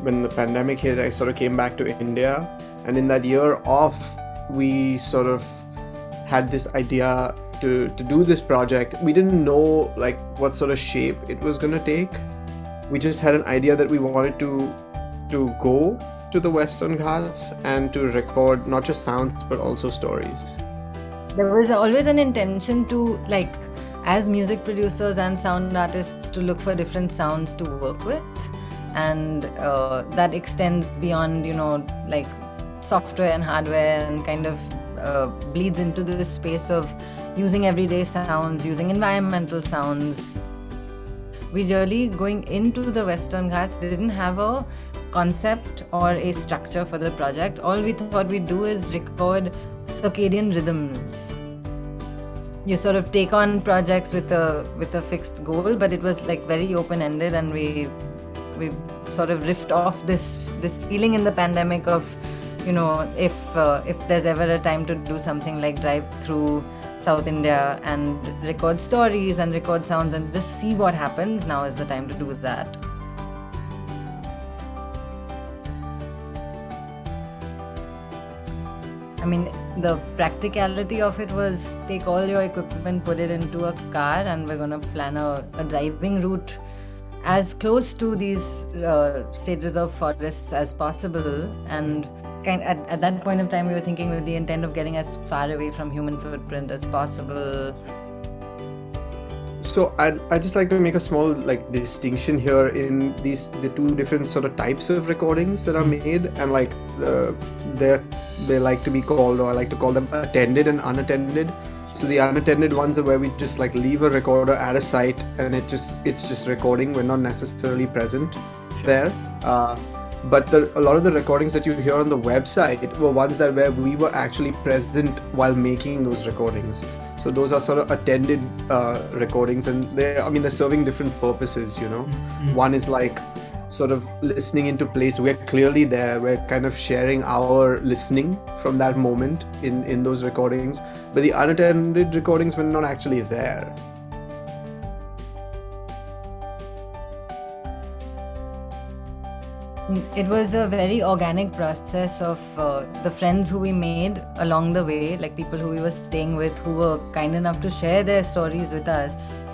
when the pandemic hit, I sort of came back to India, and in that year off, we sort of had this idea to do this project. We didn't know like what sort of shape it was gonna take. We just had an idea that we wanted to go to the Western Ghats and to record not just sounds but also stories. There was always an intention to, like, as music producers and sound artists, to look for different sounds to work with, and that extends beyond, like software and hardware, and kind of bleeds into this space of using everyday sounds, using environmental sounds. We really, going into the Western Ghats, didn't have a concept or a structure for the project. All we thought we'd do is record circadian rhythms. You sort of take on projects with a fixed goal, but it was like very open-ended, and we sort of riffed off this feeling in the pandemic of, if there's ever a time to do something like drive through South India and record stories and record sounds and just see what happens, now is the time to do that. I mean, the practicality of it was take all your equipment, put it into a car, and we're going to plan a driving route as close to these state reserve forests as possible. And at that point of time, we were thinking with the intent of getting as far away from human footprint as possible. So I'd just like to make a small distinction here in the two different sort of types of recordings that are made, and they like to be called, or I like to call them, attended and unattended. So the unattended ones are where we just leave a recorder at a site and it's just recording. We're not necessarily present there. But a lot of the recordings that you hear on the website were ones where we were actually present while making those recordings. So those are sort of attended recordings, and they're serving different purposes, Mm-hmm. One is sort of listening into place. We're clearly there. We're kind of sharing our listening from that moment in those recordings. But the unattended recordings, we're not actually there. It was a very organic process of the friends who we made along the way, like people who we were staying with, who were kind enough to share their stories with us.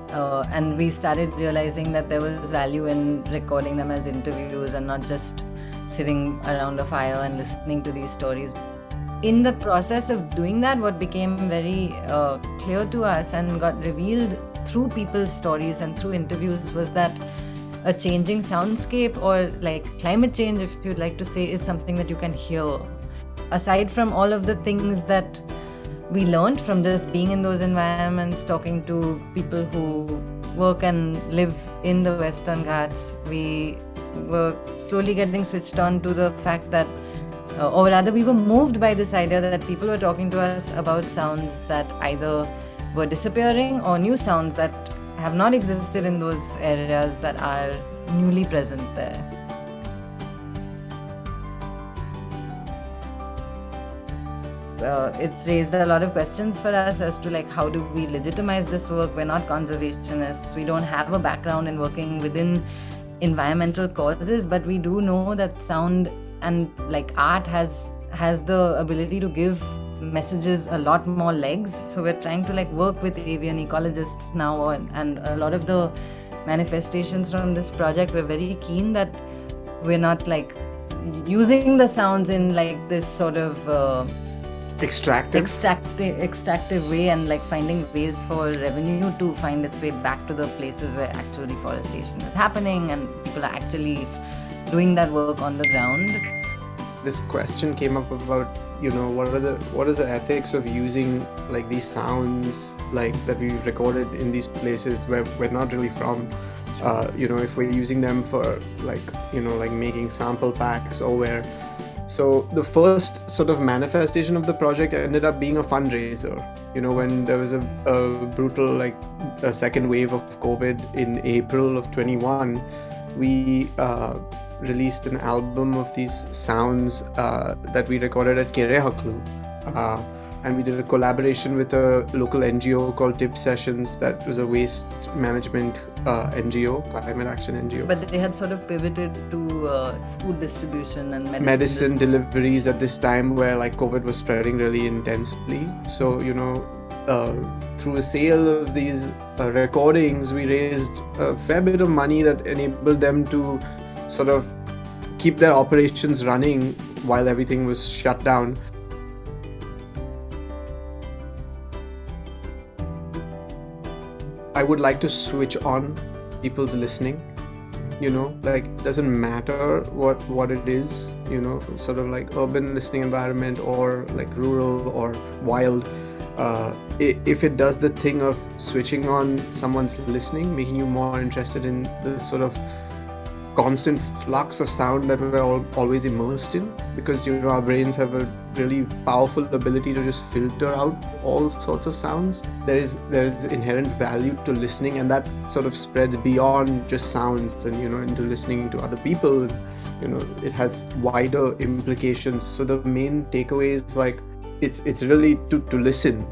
And we started realizing that there was value in recording them as interviews and not just sitting around a fire and listening to these stories. In the process of doing that, what became very clear to us and got revealed through people's stories and through interviews was that a changing soundscape, or climate change, if you'd like to say, is something that you can hear. Aside from all of the things that we learned from just being in those environments, talking to people who work and live in the Western Ghats, we were slowly getting switched on to the fact that, or rather we were moved by this idea that people were talking to us about sounds that either were disappearing or new sounds that have not existed in those areas that are newly present there. So it's raised a lot of questions for us as to how do we legitimize this work. We're not conservationists. We don't have a background in working within environmental causes, but we do know that sound and art has the ability to give messages a lot more legs. So we're trying to work with avian ecologists now, and a lot of the manifestations from this project, we're very keen that we're not using the sounds in this sort of extractive way, and finding ways for revenue to find its way back to the places where actual deforestation is happening and people are actually doing that work on the ground. This question came up about what are the ethics of using these sounds that we've recorded in these places where we're not really from, if we're using them for making sample packs or where. So the first sort of manifestation of the project ended up being a fundraiser. When there was a brutal a second wave of COVID in April of 21, we released an album of these sounds that we recorded at Kirehaklu. and we did a collaboration with a local NGO called Tip Sessions. That was a waste management NGO, climate action NGO. But they had sort of pivoted to food distribution and medicine deliveries at this time where like COVID was spreading really intensely. So, you know, through a sale of these recordings, we raised a fair bit of money that enabled them to sort of keep their operations running while everything was shut down. I would like to switch on people's listening, you know, like it doesn't matter what it is, you know, sort of like urban listening environment or like rural or wild. If it does the thing of switching on someone's listening, making you more interested in the sort of constant flux of sound that we're always immersed in, because, you know, our brains have a really powerful ability to just filter out all sorts of sounds. There's inherent value to listening, and that sort of spreads beyond just sounds and, you know, into listening to other people. You know, it has wider implications. So the main takeaway is like it's really to listen.